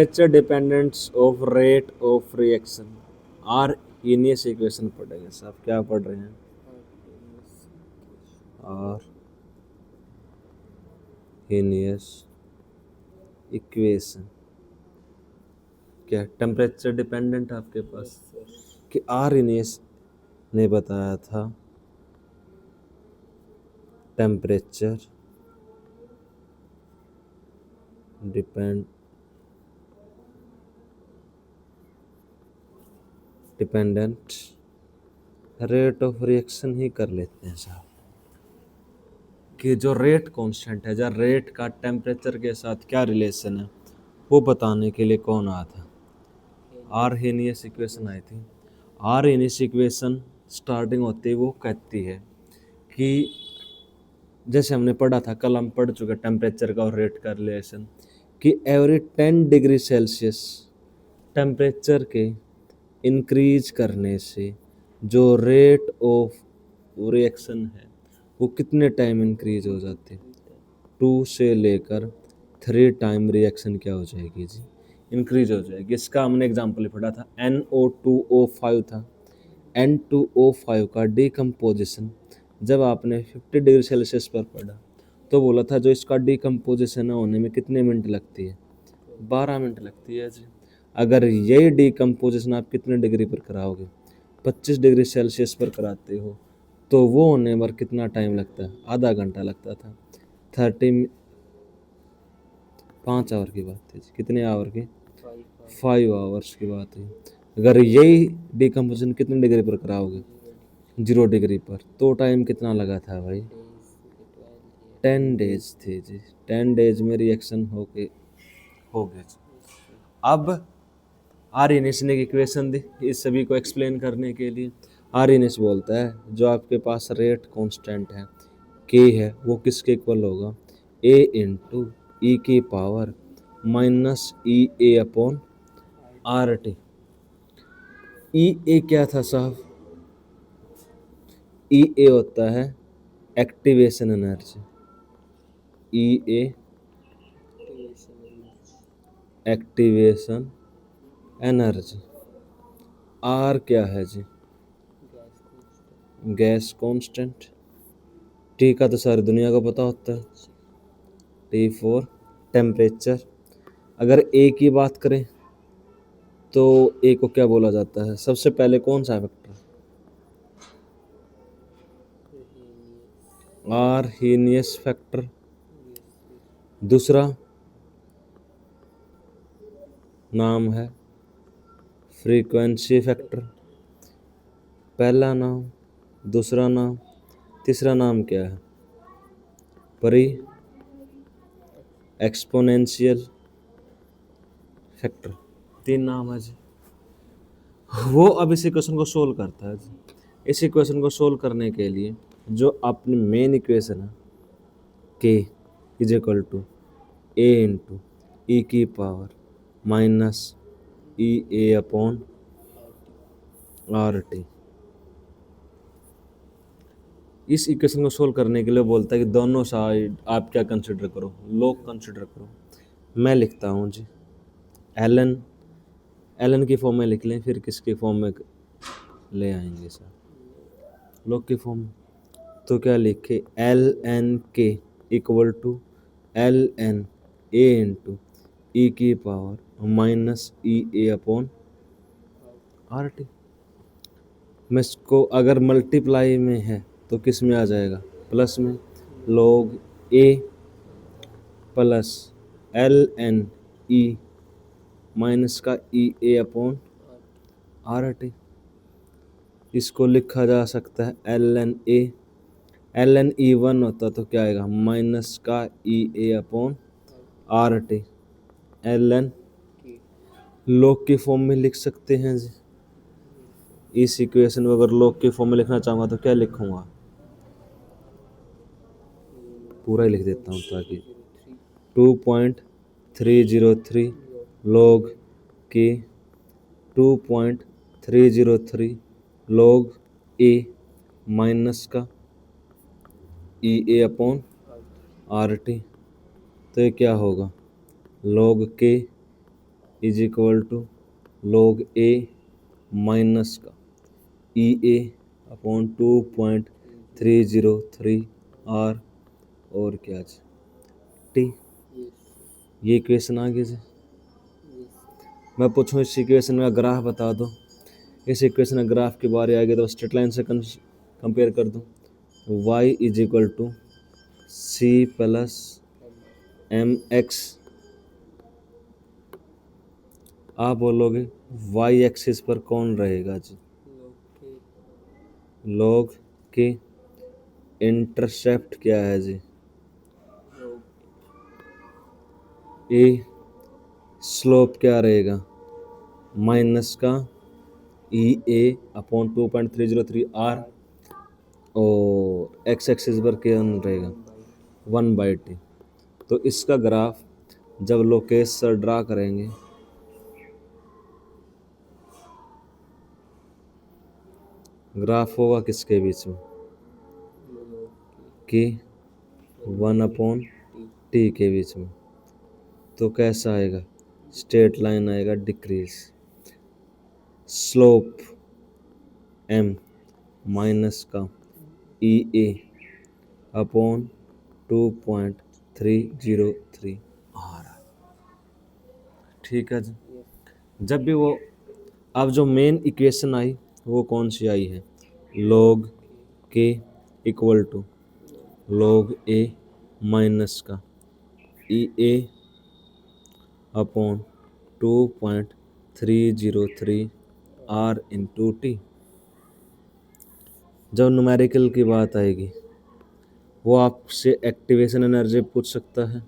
Nature dependence of rate of reaction Arrhenius equation पढ़ेंगे साहब। क्या पढ़ रहे हैं? आर हीनियस इक्वेशन क्या टेम्परेचर डिपेंडेंट आपके पास कि आर हीनियस ने बताया था temperature dependent rate of reaction ही कर लेते हैं साहब कि जो रेट कांस्टेंट है, जहाँ रेट का टेम्परेचर के साथ क्या रिलेशन है वो बताने के लिए कौन आया था? आर हीनियस इक्वेशन आई थी। आर हीनियस इक्वेशन स्टार्टिंग होती है, वो कहती है कि जैसे हमने पढ़ा था, कल हम पढ़ चुके टेम्परेचर का और रेट का रिलेशन, कि एवरी 10 डिग्री सेल्सियस टेम्परेचर के इंक्रीज करने से जो रेट ऑफ रिएक्शन है वो कितने टाइम इंक्रीज हो जाते हैं? 2 से लेकर 3 टाइम रिएक्शन क्या हो जाएगी जी? इंक्रीज हो जाएगी। इसका हमने एग्जाम्पल पढ़ा था, NO2O5 था। N2O5 का डिकम्पोजिशन जब आपने 50 डिग्री सेल्सियस पर पढ़ा तो बोला था जो इसका डिकम्पोजिशन होने में कितने मिनट लगती है? 12 मिनट लगती है जी। अगर यही डिकम्पोजिशन आप कितने डिग्री पर कराओगे? 25 डिग्री सेल्सियस पर कराते हो तो वो होने पर कितना टाइम लगता है? आधा घंटा लगता था। 5 आवर की बात है जी। कितने आवर की? 5 आवर्स की बात है। अगर यही डिकम्पोजिशन कितने डिग्री पर कराओगे? 0 डिग्री पर, तो टाइम कितना लगा था भाई? 10 डेज थे जी। 10 डेज में रिएक्शन हो गए जी। अब आर इनिस ने एक इक्वेशन दी इस सभी को एक्सप्लेन करने के लिए। आर इनिस बोलता है जो आपके पास रेट कांस्टेंट है के है वो किसके इक्वल होगा? ए इंटू ई की power minus E A upon R T. E A क्या था साहब? ई ए होता है activation energy. E A activation energy. R क्या है जी? Gas constant. टी का तो सारी दुनिया को पता होता है, टी फॉर टेम्परेचर। अगर ए की बात करें तो ए को क्या बोला जाता है? सबसे पहले कौन सा फैक्टर? Are heinous factor. दूसरा नाम है फ्रीक्वेंसी फैक्टर। पहला नाम, दूसरा नाम, तीसरा नाम क्या है? परी एक्सपोनेंशियल फैक्टर। 3 नाम है जी। वो अब इस इक्वेशन को सोल्व करता है जी। इस इक्वेशन को सोल्व करने के लिए जो अपनी मेन इक्वेशन है k is equal to A into e की पावर माइनस ई ए अपॉन आर टी, इस इक्वेशन को सोल्व करने के लिए बोलता है कि दोनों साइड आप क्या कंसिडर करो? लॉग कंसिडर करो। मैं लिखता हूँ जी एलन, एलन की फॉर्म में लिख लें, फिर किसके फॉर्म में ले आएंगे सर? लॉग की फॉर्म में। तो क्या लिखे? L N k equal to L N A into e की पावर माइनस ई ए अपॉन आर टी। मैं इसको अगर मल्टीप्लाई में है तो किस में आ जाएगा? प्लस में। Log A plus L N e minus का ई ए अपॉन आर टी। इसको लिखा जा सकता है L N A, L N e 1 होता तो क्या आएगा? माइनस का ई ए upon R T. L N log की फॉर्म में लिख सकते हैं जी। इस इक्वेशन को अगर लॉग की फॉर्म में लिखना चाहूँगा तो क्या लिखूँगा? पूरा ही लिख देता हूँ ताकि 2.303 लॉग के 2.303 लॉग ए माइनस का ई ए अपॉन आर टी। तो ये क्या होगा? Log K is equal to log A minus का ई ए अपॉन 2.303 आर और क्या टी। ये इक्वेशन आ गई जी। मैं पूछूं इस इक्वेशन का ग्राफ बता दो। इस इक्वेशन का ग्राफ की बारी आ गई तो स्ट्रेट लाइन से कंपेयर कर दूं। y is equal to C plus M X. आप बोलोगे y एक्सिस पर कौन रहेगा जी? log के। इंटरसेप्ट क्या है जी? ए। स्लोप क्या रहेगा? माइनस का ई ए अपॉन 2.303 आर और एक्स एक्सिस पर क्या रहेगा? 1/t। तो इसका ग्राफ जब लोकेश सर ड्रा करेंगे ग्राफ होगा किसके बीच में? कि 1/t के बीच में। तो कैसा आएगा? स्ट्रेट लाइन आएगा, डिक्रीज। स्लोप m माइनस का ई ए अपॉन 2.303 आर। ठीक है जी। जब भी वो अब जो मेन इक्वेशन आई वो कौन सी आई है? log K equal to log A minus का ई ए अपॉन 2.303 आर इंटू टी। जब न्यूमेरिकल की बात आएगी वो आपसे एक्टिवेशन एनर्जी पूछ सकता है,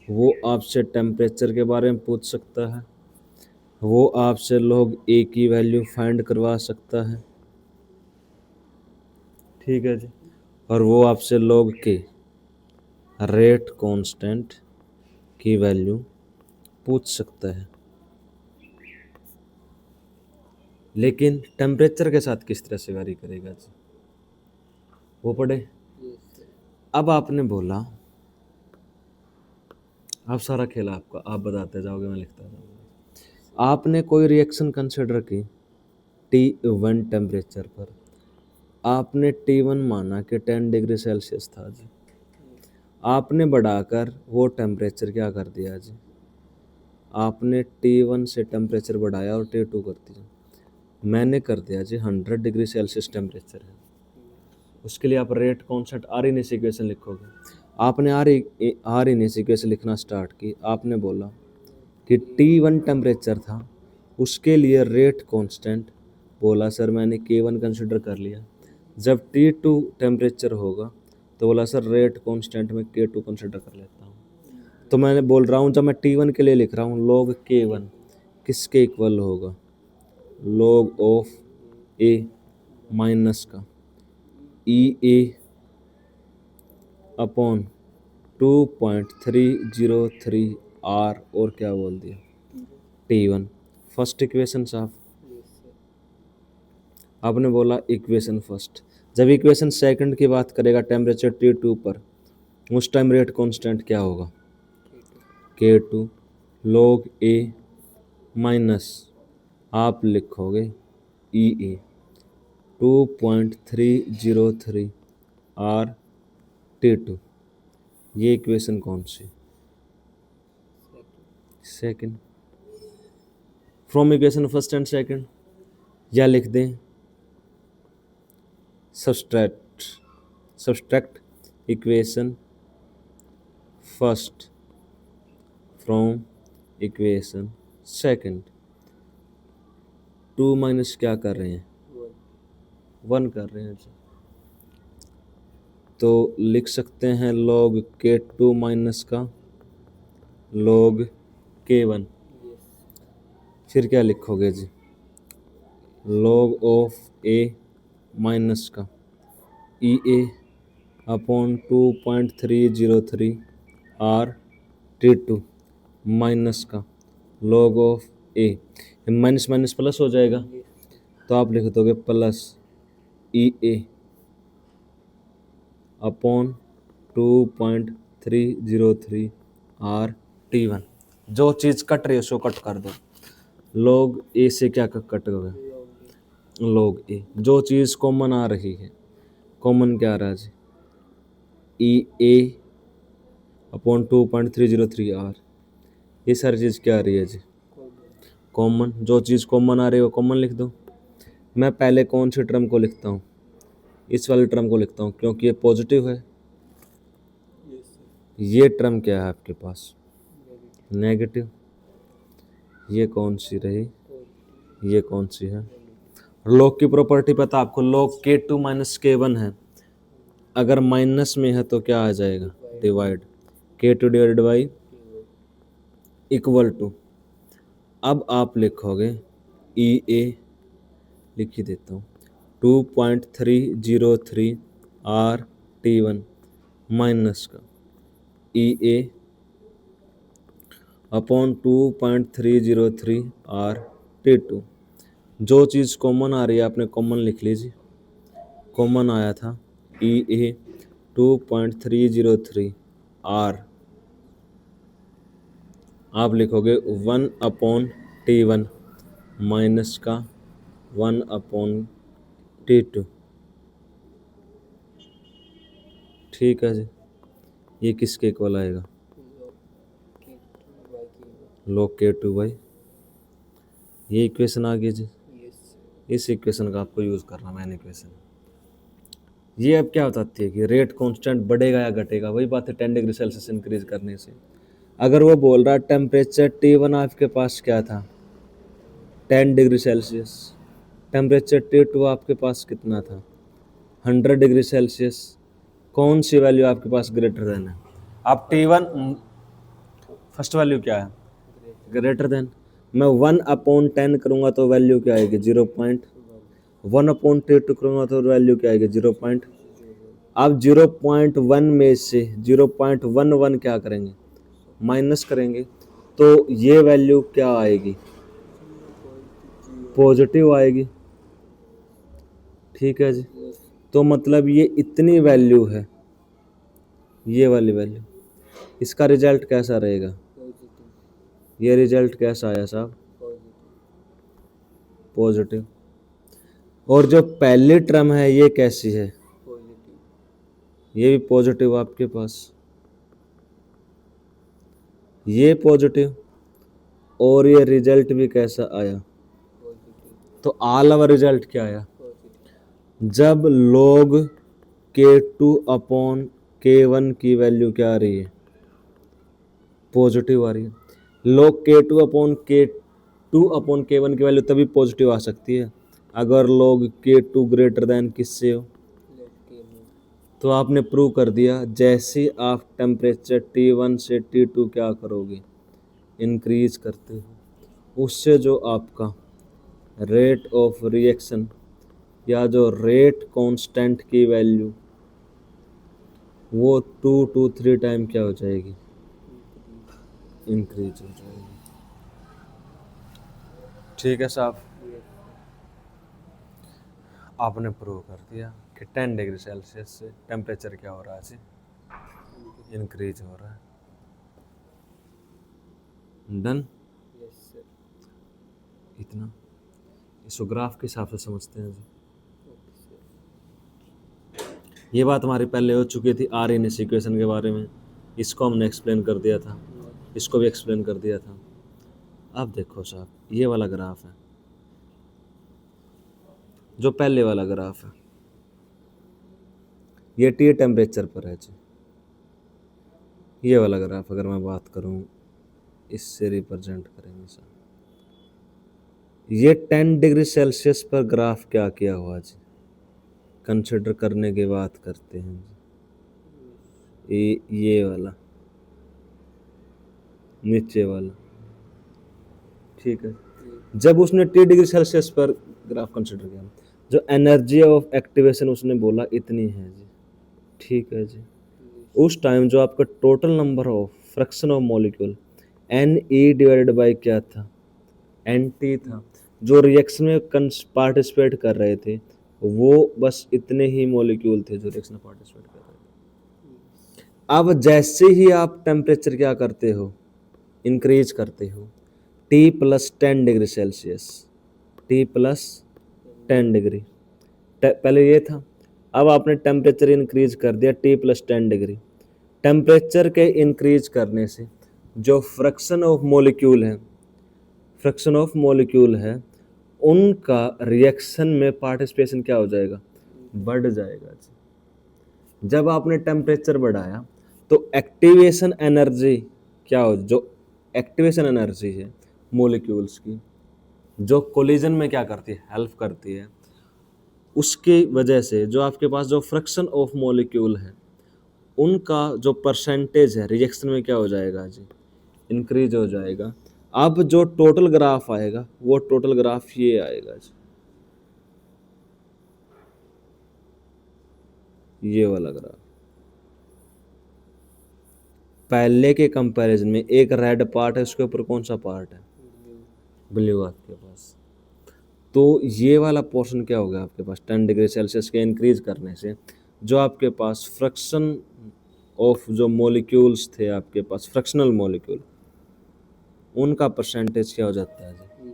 वो आपसे टेम्परेचर के बारे में पूछ सकता है, वो आपसे log ए की वैल्यू फाइंड करवा सकता है। ठीक है जी। और वो आपसे log के रेट कांस्टेंट की वैल्यू पूछ सकता है। लेकिन टेम्परेचर के साथ किस तरह से वैरी करेगा जी, वो पढ़े। अब आपने बोला, अब सारा खेल आपका, आप बताते जाओगे मैं लिखता जाऊंगा। आपने कोई रिएक्शन कंसिडर की T1 टेम्परेचर पर, आपने T1 माना कि 10 डिग्री सेल्सियस था जी। आपने बढ़ाकर वो टेम्परेचर क्या कर दिया जी? आपने T1 से टेम्परेचर बढ़ाया और T2 कर दिया। मैंने कर दिया जी 100 डिग्री सेल्सियस टेम्परेचर है। उसके लिए आप rate constant Arrhenius equation लिखोगे। आपने आर इन इक्वेशन लिखना स्टार्ट की। आपने बोला कि T1 टेम्परेचर था, उसके लिए रेट कांस्टेंट बोला सर मैंने K1 कंसिडर कर लिया। जब T2 टेम्परेचर होगा तो बोला सर रेट कांस्टेंट में K2 कंसिडर कर लेता हूँ। तो मैंने बोल रहा हूँ जब मैं T1 के लिए लिख रहा हूँ log K1 किसके इक्वल होगा? log ऑफ ए माइनस का ई ए अपॉन 2.303 आर और क्या बोल दिया? T1। फर्स्ट इक्वेशन साहब। आपने बोला इक्वेशन फर्स्ट। जब इक्वेशन सेकंड की बात करेगा टेम्परेचर T2 पर, उस टाइम रेट कांस्टेंट क्या होगा? K2 log ए माइनस आप लिखोगे ई ए 2.303 आर T2। ये इक्वेशन कौन सी? Second. From equation first and second, या लिख दें subtract equation first from equation second. 2 minus क्या कर रहे हैं? 1 कर रहे हैं। तो लिख सकते हैं log K2 माइनस का log K1। फिर क्या लिखोगे जी? log ऑफ ए माइनस का ई ए अपॉन 2.303 आर T2 माइनस का log of A. Minus minus plus हो जाएगा तो आप लिख दोगे प्लस ई ए अपॉन 2.303 आर T1। जो चीज कट रही है उसको कट कर दो, log a से क्या कट गए, log a। जो चीज कॉमन आ रही है, कॉमन क्या आ रहा है जी, ई ए अपॉन 2.303 आर, ये सारी चीज क्या आ रही है जी, कॉमन। जो चीज कॉमन आ रही है वो कॉमन लिख दो। मैं पहले कौन सी टर्म को लिखता हूँ, इस वाली टर्म को लिखता हूँ क्योंकि ये पॉजिटिव है। ये टर्म क्या है आपके पास, नेगेटिव। ये कौन सी रही, ये कौन सी है। log की प्रॉपर्टी पता आपको, log k2 माइनस k1 है, अगर माइनस में है तो क्या आ जाएगा, divide, k2 divided by equal to. अब आप लिखोगे ई ए, लिख ही देता हूँ, 2.303 आर T1 माइनस का ई ए अपॉन 2.303 आर T2। जो चीज़ कॉमन आ रही है आपने कॉमन लिख लीजिए। कॉमन आया था ई ए 2.303 आर, आप लिखोगे 1/T1 माइनस का 1/T2। ठीक है जी, ये किसके इक्वल आएगा, log k2 बाई, ये इक्वेशन आ गई जी। इस इक्वेशन का आपको यूज़ करना, मैन इक्वेशन। ये अब क्या बताती है कि रेट कांस्टेंट बढ़ेगा या घटेगा, वही बात है 10 डिग्री सेल्सियस इंक्रीज करने से। अगर वो बोल रहा है टेम्परेचर T1 आपके पास क्या था, 10 डिग्री सेल्सियस, टेम्परेचर T2 आपके पास कितना था, 100 डिग्री सेल्सियस, कौन सी वैल्यू आपके पास ग्रेटर देन है। आप T1 फर्स्ट वैल्यू क्या है, ग्रेटर देन, मैं 1/10 करूँगा तो वैल्यू क्या आएगी 0.1/T2 करूँगा तो वैल्यू क्या आएगी 0. आप 0.1 में से 0.11 क्या करेंगे, माइनस करेंगे, तो ये वैल्यू क्या आएगी, पॉजिटिव आएगी। ठीक है जी, तो मतलब ये इतनी वैल्यू है, ये वाली वैल्यू, इसका रिजल्ट कैसा रहेगा, ये रिजल्ट कैसा आया साहब, पॉजिटिव। और जो पहली टर्म है ये कैसी है, ये भी पॉजिटिव आपके पास, ये पॉजिटिव, और ये रिजल्ट भी कैसा आया, तो ऑल ओवर रिजल्ट क्या आया, जब log k2/k1 की वैल्यू क्या आ रही है, पॉजिटिव आ रही है। log k2/k1 की वैल्यू तभी पॉजिटिव आ सकती है अगर log k2 ग्रेटर देन किससे हो, तो आपने प्रूव कर दिया। जैसे आप टेम्परेचर T1 से T2 क्या करोगे, इंक्रीज करते हो, उससे जो आपका रेट ऑफ रिएक्शन या जो रेट कांस्टेंट की वैल्यू वो 2 to 3 टाइम क्या हो जाएगी, इंक्रीज हो जाएगी। ठीक है साहब, आपने प्रूव कर दिया कि 10 डिग्री सेल्सियस से टेम्परेचर क्या हो रहा है जी, इंक्रीज हो रहा है। डन, इतना इसको ग्राफ के हिसाब से समझते हैं जी। ये बात हमारी पहले हो चुकी थी आर इन इक्वेशन के बारे में, इसको हमने एक्सप्लेन कर दिया था, इसको भी एक्सप्लेन कर दिया था। अब देखो साहब, ये वाला ग्राफ है, जो पहले वाला ग्राफ है, ये टी टेम्परेचर पर है जी। ये वाला ग्राफ अगर मैं बात करूं, इससे रिप्रेजेंट करेंगे साहब, ये 10 डिग्री सेल्सियस पर ग्राफ क्या किया हुआ जी, कंसिडर करने की बात करते हैं जी। ये वाला नीचे वाला, ठीक है। जब उसने 10 डिग्री सेल्सियस पर ग्राफ कंसिडर किया, जो एनर्जी ऑफ एक्टिवेशन उसने बोला इतनी है जी। ठीक है जी, उस टाइम जो आपका total number of fraction of molecule Ne divided by क्या था, Nt था, जो रिएक्शन में पार्टिसिपेट कर रहे थे वो बस इतने ही मॉलिक्यूल थे जो रिएक्शन में पार्टिसिपेट कर रहे थे। अब जैसे ही आप टेम्परेचर क्या करते हो, इंक्रीज करते हो T plus 10 degree Celsius, T plus 10 degree, पहले ये था, अब आपने टेम्परेचर इंक्रीज कर दिया T प्लस 10 डिग्री। टेम्परेचर के इंक्रीज करने से जो फ्रैक्शन ऑफ मॉलिक्यूल है उनका रिएक्शन में पार्टिसिपेशन क्या हो जाएगा, बढ़ जाएगा। जब आपने टेम्परेचर बढ़ाया तो एक्टिवेशन एनर्जी क्या हो, जो एक्टिवेशन एनर्जी है मॉलिक्यूल्स की, जो कोलिजन में क्या करती है, हेल्प करती है, उसकी वजह से जो आपके पास जो फ्रैक्शन ऑफ मॉलिक्यूल है उनका जो परसेंटेज है रिएक्शन में क्या हो जाएगा जी, इंक्रीज हो जाएगा। अब जो टोटल ग्राफ आएगा वो टोटल ग्राफ ये आएगा जी, ये वाला ग्राफ। पहले के कंपैरिजन में एक रेड पार्ट है, उसके ऊपर कौन सा पार्ट है, ब्लू आपके पास। तो ये वाला पोर्शन क्या होगा आपके पास, 10 डिग्री सेल्सियस के इंक्रीज करने से जो आपके पास फ्रैक्शन ऑफ जो मॉलिक्यूल्स थे आपके पास, फ्रैक्शनल मॉलिक्यूल, उनका परसेंटेज क्या हो जाता है जी,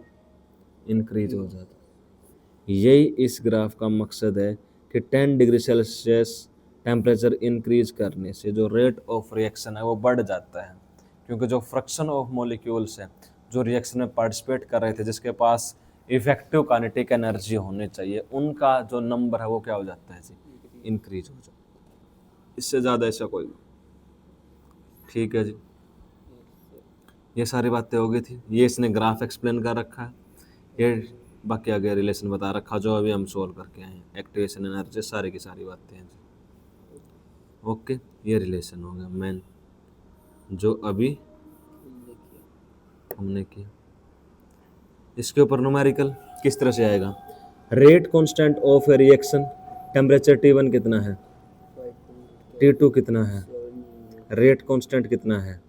इंक्रीज हो जाता है। यही इस ग्राफ का मकसद है कि 10 डिग्री सेल्सियस टेम्परेचर इंक्रीज करने से जो रेट ऑफ रिएक्शन है वो बढ़ जाता है, क्योंकि जो फ्रैक्शन ऑफ मॉलिक्यूल्स हैं जो रिएक्शन में पार्टिसिपेट कर रहे थे, जिसके पास इफेक्टिव काइनेटिक एनर्जी होनी चाहिए, उनका जो नंबर है वो क्या हो जाता है जी, इंक्रीज हो जाता है। इससे ज़्यादा ऐसा कोई, ठीक है जी। ये सारी बातें हो गई थी, ये इसने ग्राफ एक्सप्लेन कर रखा है, ये बाकी आगे रिलेशन बता रखा जो अभी हम सोल्व करके आए हैं, एक्टिवेशन एनर्जी, सारी की सारी बातें हैं जी। ओके, ये रिलेशन हो गया मेन जो अभी हमने किया। इसके ऊपर न्यूमेरिकल किस तरह से आएगा, rate constant of A reaction, temperature T1 कितना है, T2 कितना है, रेट कांस्टेंट कितना है,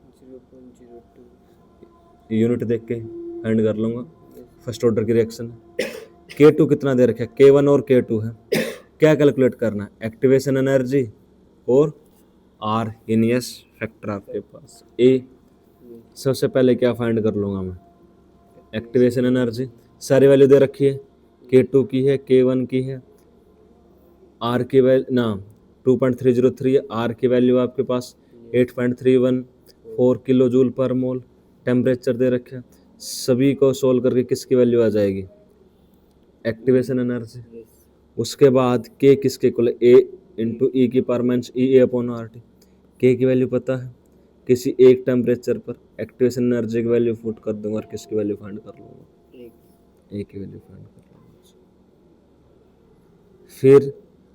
यूनिट देख के फाइंड कर लूँगा, फर्स्ट ऑर्डर की रिएक्शन। K2 कितना दे रखा है, K1 और K2 है, क्या कैलकुलेट करना है, एक्टिवेशन एनर्जी और आर इनियस फैक्टर आपके पास ए। सबसे पहले क्या फाइंड कर लूँगा मैं, एक्टिवेशन एनर्जी, सारी वैल्यू दे रखी है, K2 की है, K1 की है, आर की वैल्यू ना 2.303 है, आर की वैल्यू आपके पास 8.314 किलो जूल पर मोल, टेम्परेचर दे रखे है। सभी को सोल्व करके किसकी वैल्यू आ जाएगी, एक्टिवेशन एनर्जी। उसके बाद K किसके इक्वल है, A इंटू ई की पावर माइनस ई अपॉन आर टी। K की वैल्यू पता है, किसी एक टेम्परेचर पर एक्टिवेशन एनर्जी की वैल्यू पुट कर दूंगा और किसकी वैल्यू फाइंड कर लूँगा, A की वैल्यू फाइंड कर लूँगा। फिर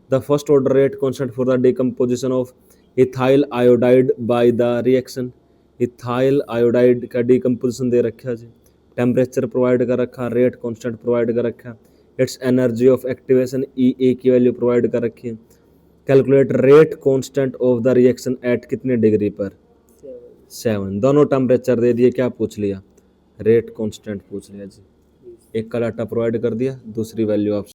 the first order rate constant for the decomposition of ethyl iodide by the reaction, ethyl iodide का डिकम्पोजिशन दे रखा जी, टेम्परेचर प्रोवाइड कर रखा, रेट कांस्टेंट प्रोवाइड कर रखा, it's energy of activation E की वैल्यू प्रोवाइड कर रखी है। Calculate rate constant of the reaction at कितने डिग्री पर, 7। दोनों टेम्परेचर दे दिए, क्या पूछ लिया, रेट कांस्टेंट पूछ लिया जी। एक का डाटा प्रोवाइड कर दिया, दूसरी वैल्यू आप